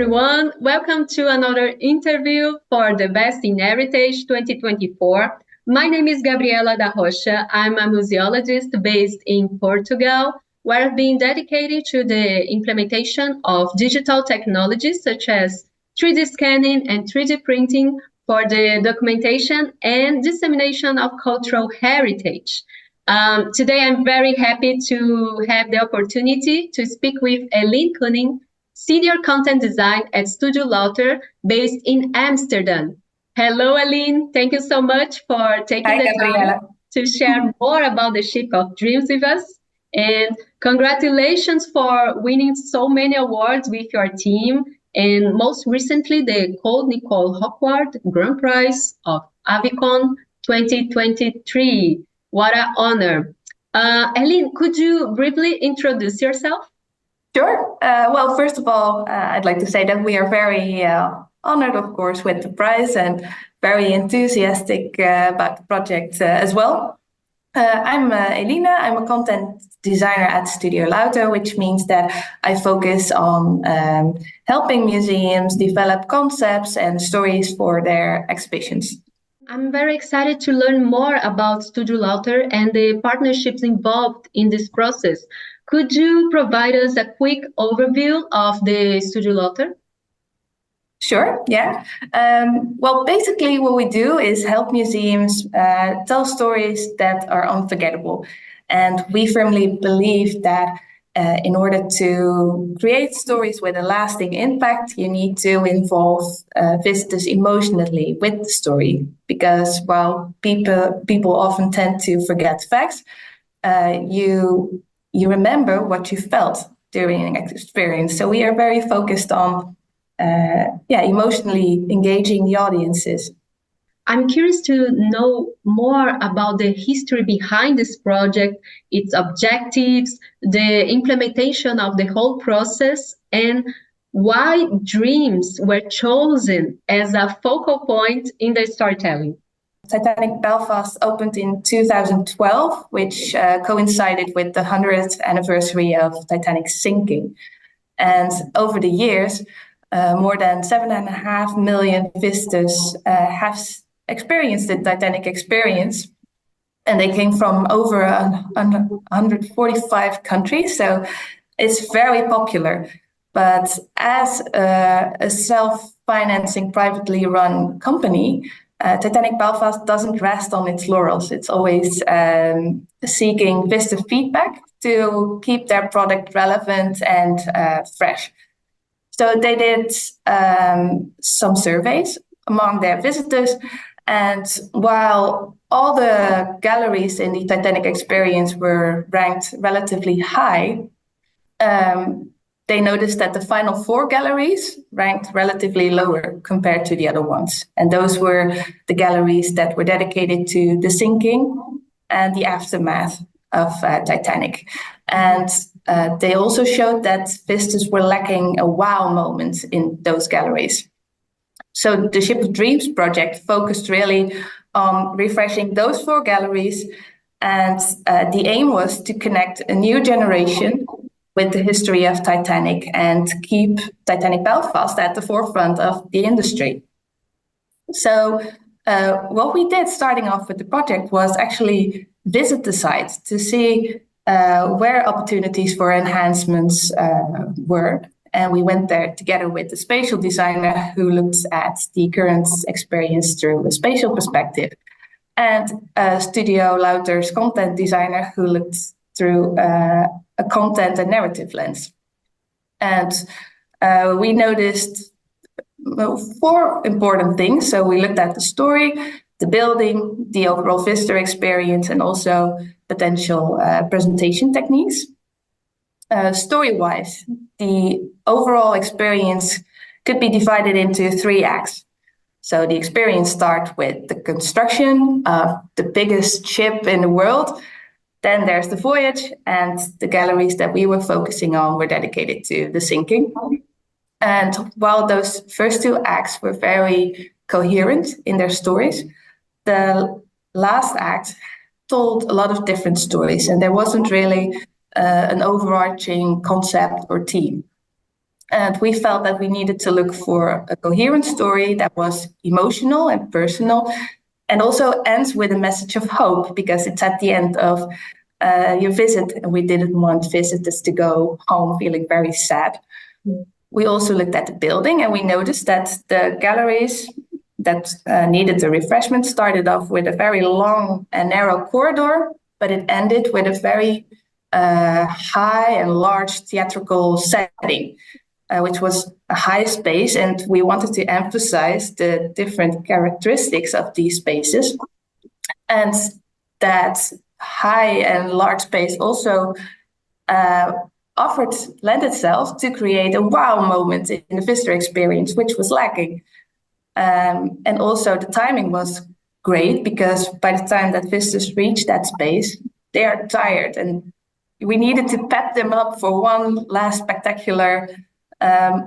everyone. Welcome to another interview for the Best in Heritage 2024. My name is Gabriela da Rocha. I'm a museologist based in Portugal, where I've been dedicated to the implementation of digital technologies such as 3D scanning and 3D printing for the documentation and dissemination of cultural heritage. Today, I'm very happy to have the opportunity to speak with Eline Koning, Senior Content Design at Studio Lauter, based in Amsterdam. Hello, Eline. Thank you so much for taking the time to share more about the Ship of Dreams with us. And congratulations for winning so many awards with your team. And most recently, the Cole Nicole Hawkward Grand Prize of Avicon 2023. What an honor. Eline, could you briefly introduce yourself? Sure. Well, first of all, I'd like to say that we are very honored, of course, with the prize and very enthusiastic about the project as well. I'm Elina. I'm a content designer at Studio Lauter, which means that I focus on helping museums develop concepts and stories for their exhibitions. I'm very excited to learn more about Studio Lauter and the partnerships involved in this process. Could you provide us a quick overview of the Studio Lauter? Sure, yeah. Well, basically what we do is help museums tell stories that are unforgettable. And we firmly believe that in order to create stories with a lasting impact, you need to involve visitors emotionally with the story. Because while people often tend to forget facts, you remember what you felt during an experience. So we are very focused on emotionally engaging the audiences. I'm curious to know more about the history behind this project, its objectives, the implementation of the whole process, and why dreams were chosen as a focal point in the storytelling. Titanic Belfast opened in 2012, which coincided with the 100th anniversary of Titanic's sinking. And over the years, more than 7.5 million visitors have experienced the Titanic experience. And they came from over 145 countries, so it's very popular. But as a self-financing, privately run company, Titanic Belfast doesn't rest on its laurels. It's always seeking visitor feedback to keep their product relevant and fresh. So they did some surveys among their visitors, and while all the galleries in the Titanic experience were ranked relatively high, they noticed that the final 4 galleries ranked relatively lower compared to the other ones. And those were the galleries that were dedicated to the sinking and the aftermath of Titanic. And they also showed that visitors were lacking a wow moment in those galleries. So the Ship of Dreams project focused really on refreshing those 4 galleries. And the aim was to connect a new generation with the history of Titanic and keep Titanic Belfast at the forefront of the industry. So what we did starting off with the project was actually visit the site to see where opportunities for enhancements were. And we went there together with the spatial designer who looked at the current experience through a spatial perspective, and Studio Lauter's content designer who looked through a content and narrative lens. And we noticed 4 important things. So we looked at the story, the building, the overall visitor experience, and also potential presentation techniques. Story-wise, the overall experience could be divided into 3 acts. So the experience starts with the construction of the biggest ship in the world. Then there's the voyage, and the galleries that we were focusing on were dedicated to the sinking. And while those first 2 acts were very coherent in their stories, the last act told a lot of different stories, and there wasn't really an overarching concept or theme. And we felt that we needed to look for a coherent story that was emotional and personal, and also ends with a message of hope, because it's at the end of your visit, and we didn't want visitors to go home feeling very sad. We also looked at the building, and we noticed that the galleries that needed the refreshment started off with a very long and narrow corridor, but it ended with a very high and large theatrical setting, which was a high space. And we wanted to emphasize the different characteristics of these spaces. And that high and large space also lent itself to create a wow moment in the visitor experience, which was lacking. And also the timing was great, because by the time that visitors reach that space, they are tired, and we needed to pep them up for one last spectacular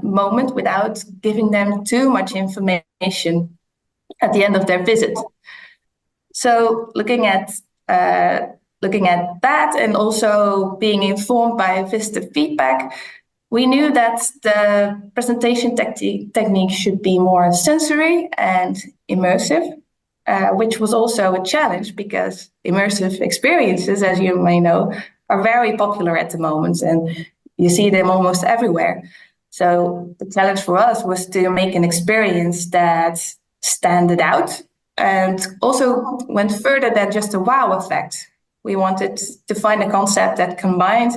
moment without giving them too much information at the end of their visit. So looking at that, and also being informed by visitor feedback, we knew that the presentation technique should be more sensory and immersive, which was also a challenge, because immersive experiences, as you may know, are very popular at the moment, and you see them almost everywhere. So the challenge for us was to make an experience that stood out and also went further than just a wow effect. We wanted to find a concept that combined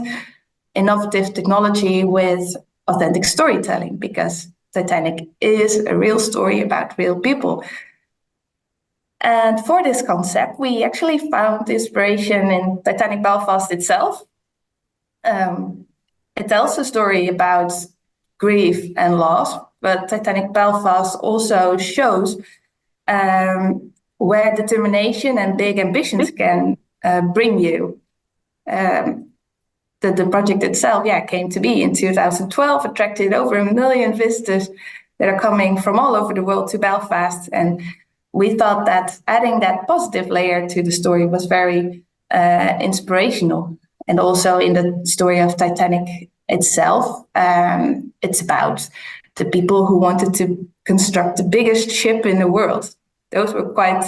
innovative technology with authentic storytelling, because Titanic is a real story about real people. And for this concept, we actually found inspiration in Titanic Belfast itself. It tells a story about grief and loss, but Titanic Belfast also shows where determination and big ambitions can bring you. The project itself, came to be in 2012, attracted over 1 million visitors that are coming from all over the world to Belfast. And we thought that adding that positive layer to the story was very inspirational. And also in the story of Titanic itself, it's about the people who wanted to construct the biggest ship in the world. Those were quite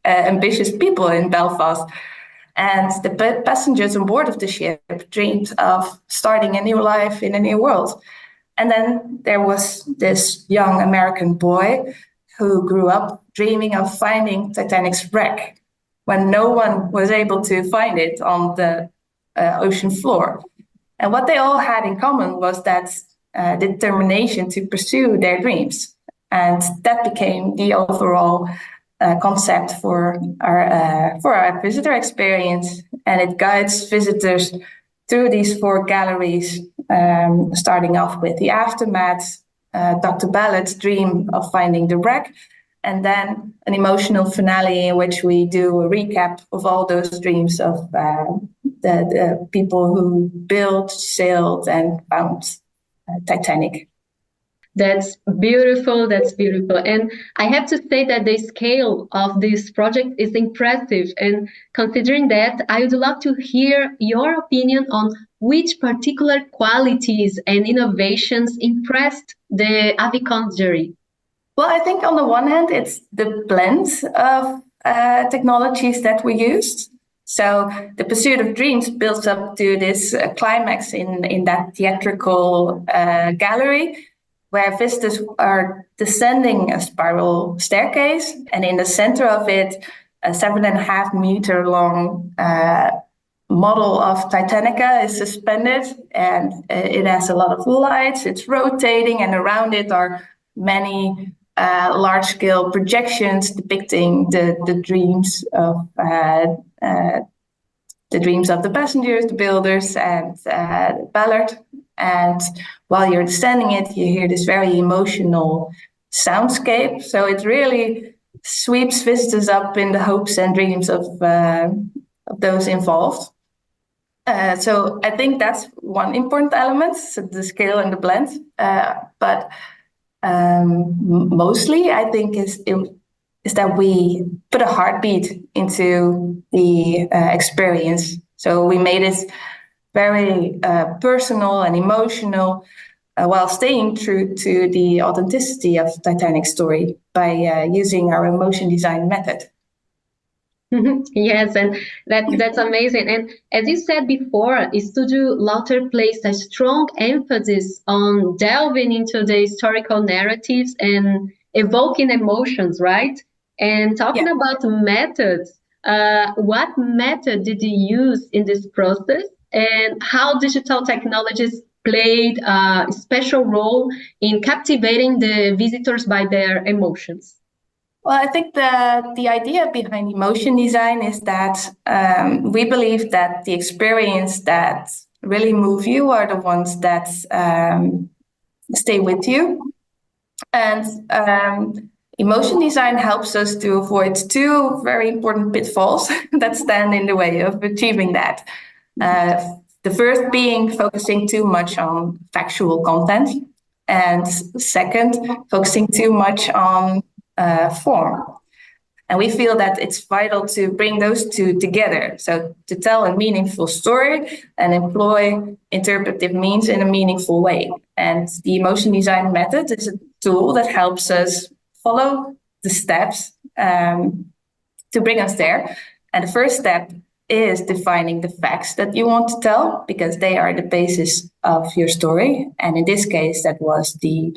ambitious people in Belfast. And the passengers on board of the ship dreamed of starting a new life in a new world. And then there was this young American boy who grew up dreaming of finding Titanic's wreck when no one was able to find it on the ocean floor. And what they all had in common was that determination to pursue their dreams. And that became the overall concept for our visitor experience, and it guides visitors through these 4 galleries, starting off with the aftermath, Dr. Ballard's dream of finding the wreck, and then an emotional finale in which we do a recap of all those dreams of the people who built, sailed, and found Titanic. That's beautiful. That's beautiful. And I have to say that the scale of this project is impressive. And considering that, I would love to hear your opinion on which particular qualities and innovations impressed the Avicon jury. Well, I think on the one hand, it's the blend of technologies that we used. So the Pursuit of Dreams builds up to this climax in that theatrical gallery, where visitors are descending a spiral staircase, and in the center of it, a 7.5 meter long model of Titanica is suspended, and it has a lot of lights, it's rotating, and around it are many large-scale projections depicting the dreams of the passengers, the builders, and Ballard. And while you're descending it, you hear this very emotional soundscape. So it really sweeps visitors up in the hopes and dreams of those involved. So I think that's one important element, so the scale and the blend. But mostly, I think is that we put a heartbeat into the experience. So we made it very personal and emotional. while staying true to the authenticity of Titanic's story by using our emotion design method. Yes, and that's amazing. And as you said before, Studio Lauter placed a strong emphasis on delving into the historical narratives and evoking emotions, right? And talking about methods, what method did you use in this process, and how digital technologies played a special role in captivating the visitors by their emotions? Well, I think the idea behind emotion design is that we believe that the experience that really move you are the ones that stay with you. And emotion design helps us to avoid two very important pitfalls that stand in the way of achieving that. The first being focusing too much on factual content, and second, focusing too much on form. And we feel that it's vital to bring those two together. So to tell a meaningful story and employ interpretive means in a meaningful way. And the emotion design method is a tool that helps us follow the steps to bring us there. And the first step is defining the facts that you want to tell, because they are the basis of your story. And in this case, that was the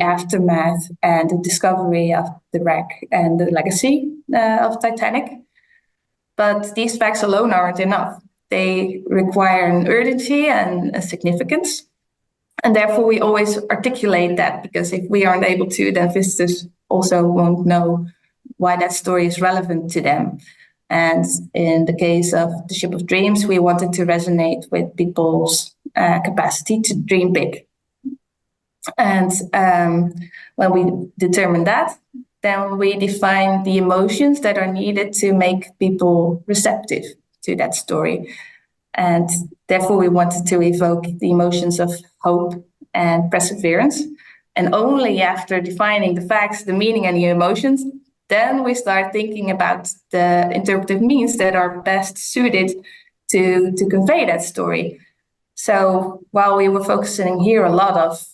aftermath and the discovery of the wreck and the legacy of Titanic. But these facts alone aren't enough. They require an urgency and a significance. And therefore, we always articulate that, because if we aren't able to, then visitors also won't know why that story is relevant to them. And in the case of The Ship of Dreams, we wanted to resonate with people's capacity to dream big. And when we determine that, then we define the emotions that are needed to make people receptive to that story. And therefore, we wanted to evoke the emotions of hope and perseverance. And only after defining the facts, the meaning, and the emotions, then we start thinking about the interpretive means that are best suited to convey that story. So while we were focusing here a lot of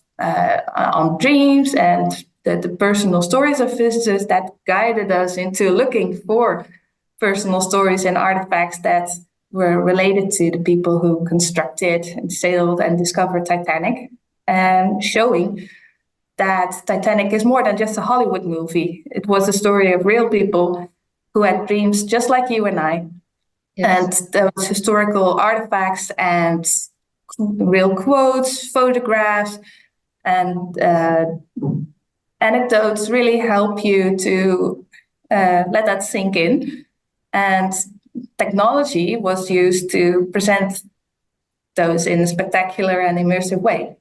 on dreams and the personal stories of visitors, that guided us into looking for personal stories and artifacts that were related to the people who constructed and sailed and discovered Titanic, and showing that Titanic is more than just a Hollywood movie. It was a story of real people who had dreams just like you and I. Yes. And those historical artifacts and real quotes, photographs, and anecdotes really help you to let that sink in. And technology was used to present those in a spectacular and immersive way.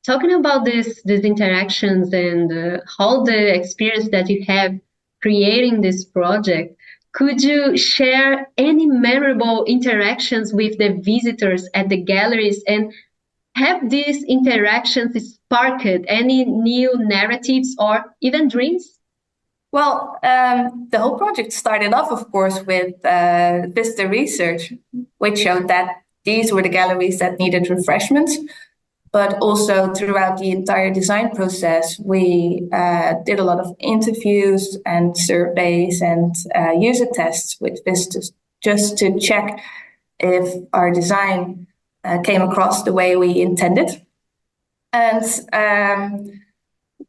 Talking about these interactions and all the experience that you have creating this project, could you share any memorable interactions with the visitors at the galleries, and have these interactions sparked any new narratives or even dreams? Well, the whole project started off, of course, with visitor research, which showed that these were the galleries that needed refreshments. But also throughout the entire design process, we did a lot of interviews and surveys and user tests with visitors, just to check if our design came across the way we intended. And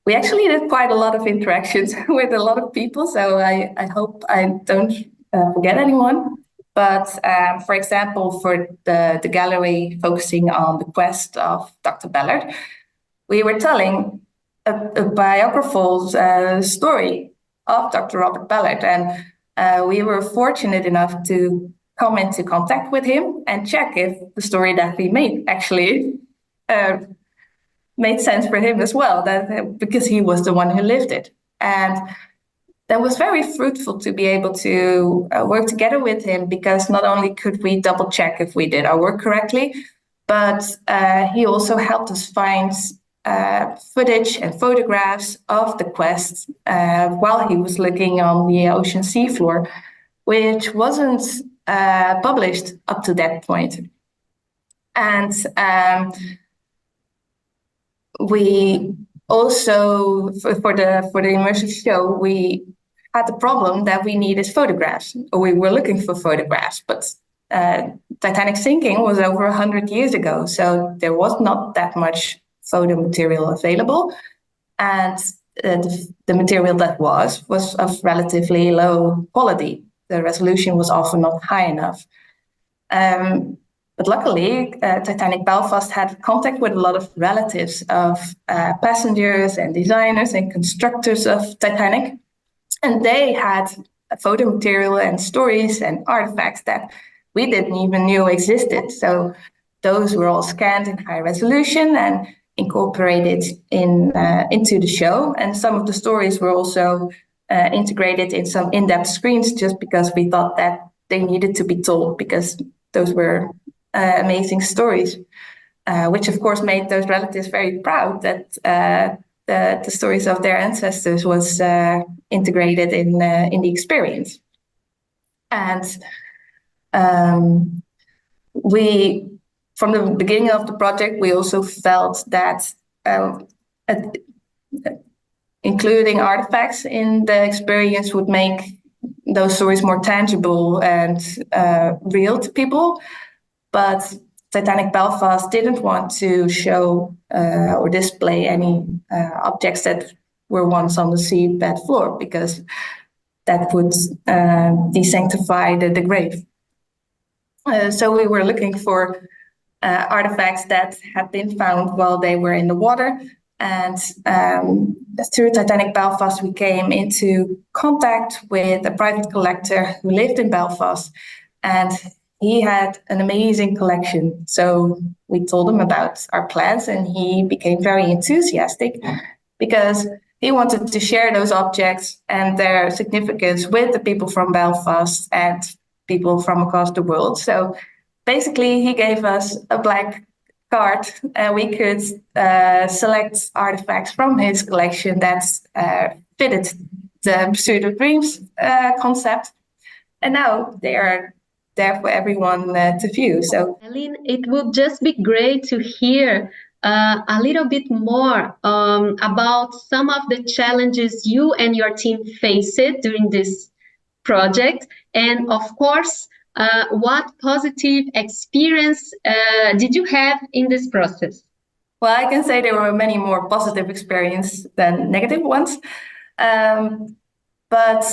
we actually did quite a lot of interactions with a lot of people, so I hope I don't forget anyone. But for example, for the gallery focusing on the quest of Dr. Ballard, we were telling a biographical story of Dr. Robert Ballard. And we were fortunate enough to come into contact with him and check if the story that we made actually made sense for him as well, because he was the one who lived it. And that was very fruitful to be able to work together with him, because not only could we double check if we did our work correctly, but he also helped us find footage and photographs of the quest while he was looking on the ocean seafloor, which wasn't published up to that point. And we also, for the immersive show, we had the problem that we needed photographs, or we were looking for photographs, but Titanic sinking was over 100 years ago, so there was not that much photo material available, and the material that was of relatively low quality. The resolution was often not high enough. But luckily, Titanic Belfast had contact with a lot of relatives of passengers and designers and constructors of Titanic. And they had photo material and stories and artifacts that we didn't even know existed. So those were all scanned in high resolution and incorporated into the show. And some of the stories were also integrated in some in-depth screens just because we thought that they needed to be told, because those were amazing stories, which of course made those relatives very proud that the stories of their ancestors was integrated in the experience. And we, from the beginning of the project, we also felt that including artifacts in the experience would make those stories more tangible and real to people. But Titanic Belfast didn't want to show or display any objects that were once on the seabed floor, because that would desanctify the grave. So we were looking for artifacts that had been found while they were in the water. And through Titanic Belfast, we came into contact with a private collector who lived in Belfast, and he had an amazing collection. So we told him about our plans, and he became very enthusiastic because he wanted to share those objects and their significance with the people from Belfast and people from across the world. So basically, he gave us a blank card, and we could select artifacts from his collection that fitted the Pursuit of Dreams concept. And now they are there for everyone to view. So, Aline, it would just be great to hear a little bit more about some of the challenges you and your team faced during this project, and of course, what positive experience did you have in this process? Well, I can say there were many more positive experiences than negative ones. But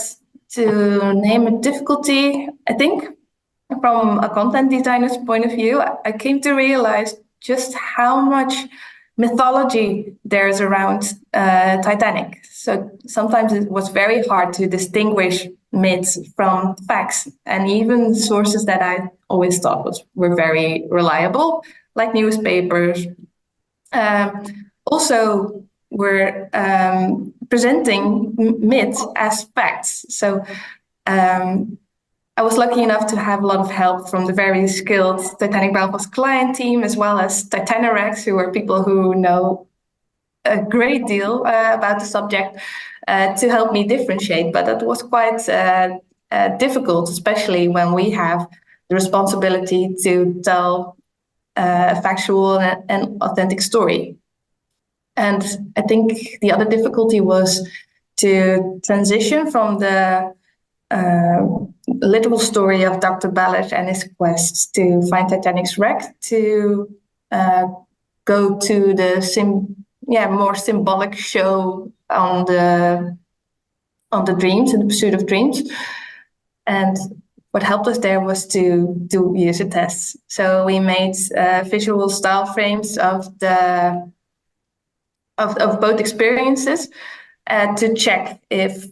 to name a difficulty, I think from a content designer's point of view, I came to realize just how much mythology there's around Titanic. So sometimes it was very hard to distinguish myths from facts, and even sources that I always thought were very reliable, like newspapers, also were presenting myths as facts. So I was lucky enough to have a lot of help from the very skilled Titanic Belfast client team, as well as Titanorex, who are people who know a great deal about the subject, to help me differentiate. But that was quite difficult, especially when we have the responsibility to tell a factual and authentic story. And I think the other difficulty was to transition from the literal story of Dr. Ballard and his quest to find Titanic's wreck to go to the more symbolic show on the dreams and the Pursuit of Dreams. And what helped us there was to do user tests. So we made visual style frames of both experiences to check if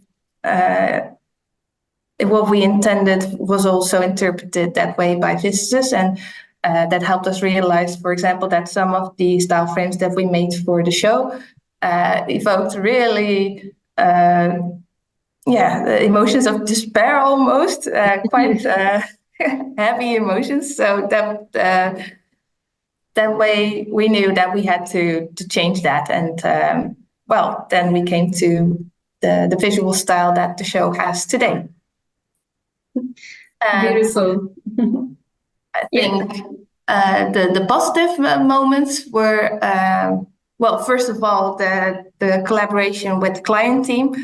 what we intended was also interpreted that way by visitors. And that helped us realize, for example, that some of the style frames that we made for the show evoked really the emotions of despair almost, quite heavy emotions. So that way we knew that we had to change that. And then we came to the visual style that the show has today. Beautiful. I think the positive moments were well, first of all, the collaboration with the client team.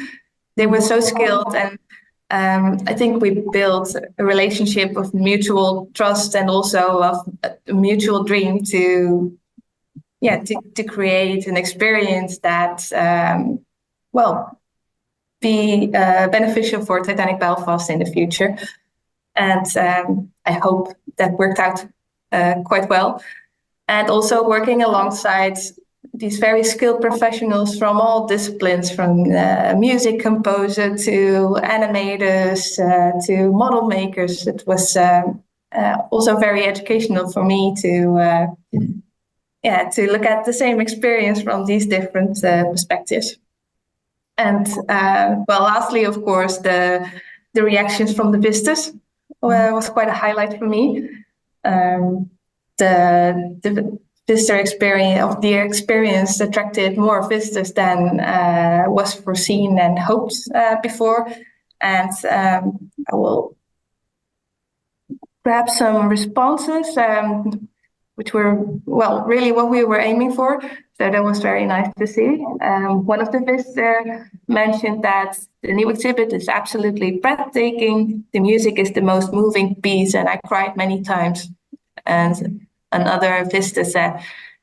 They were so skilled, and I think we built a relationship of mutual trust and also of a mutual dream to create an experience that well, be beneficial for Titanic Belfast in the future. And I hope that worked out quite well. And also working alongside these very skilled professionals from all disciplines, from music composer to animators to model makers. It was also very educational for me to look at the same experience from these different perspectives. And well, lastly, of course, the reactions from the visitors was quite a highlight for me. The visitor experience attracted more visitors than was foreseen and hoped before. And I will grab some responses, which were, well, really what we were aiming for. So that was very nice to see. One of the visitors mentioned that the new exhibit is absolutely breathtaking. The music is the most moving piece, and I cried many times. And another visitor said,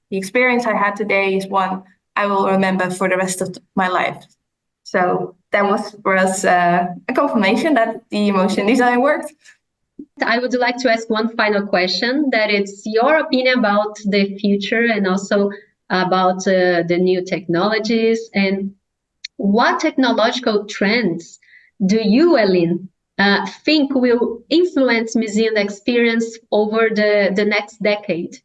the experience I had today is one I will remember for the rest of my life. So that was for us a confirmation that the emotion design worked. I would like to ask one final question, that it's your opinion about the future and also about the new technologies, and what technological trends do you, Aline, think will influence museum experience over the next decade?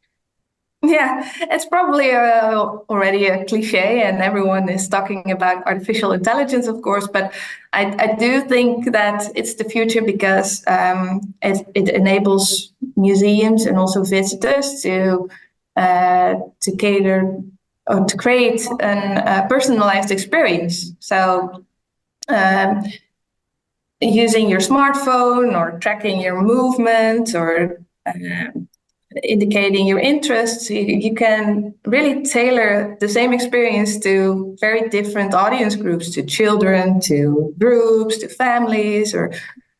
Yeah, it's probably already a cliche, and everyone is talking about artificial intelligence, of course. But I do think that it's the future because it enables museums and also visitors to cater or to create a personalized experience. So using your smartphone or tracking your movement or indicating your interests, you can really tailor the same experience to very different audience groups, to children, to groups, to families, or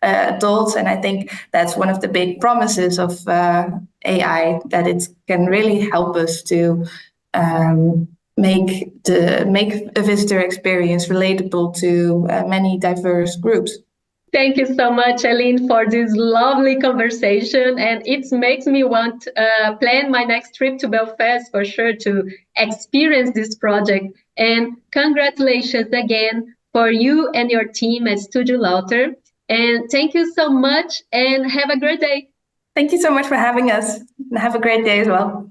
adults. And I think that's one of the big promises of AI, that it can really help us to make a visitor experience relatable to many diverse groups. Thank you so much, Aline, for this lovely conversation. And it makes me want to plan my next trip to Belfast for sure to experience this project. And congratulations again for you and your team at Studio Lauter. And thank you so much and have a great day. Thank you so much for having us, and have a great day as well.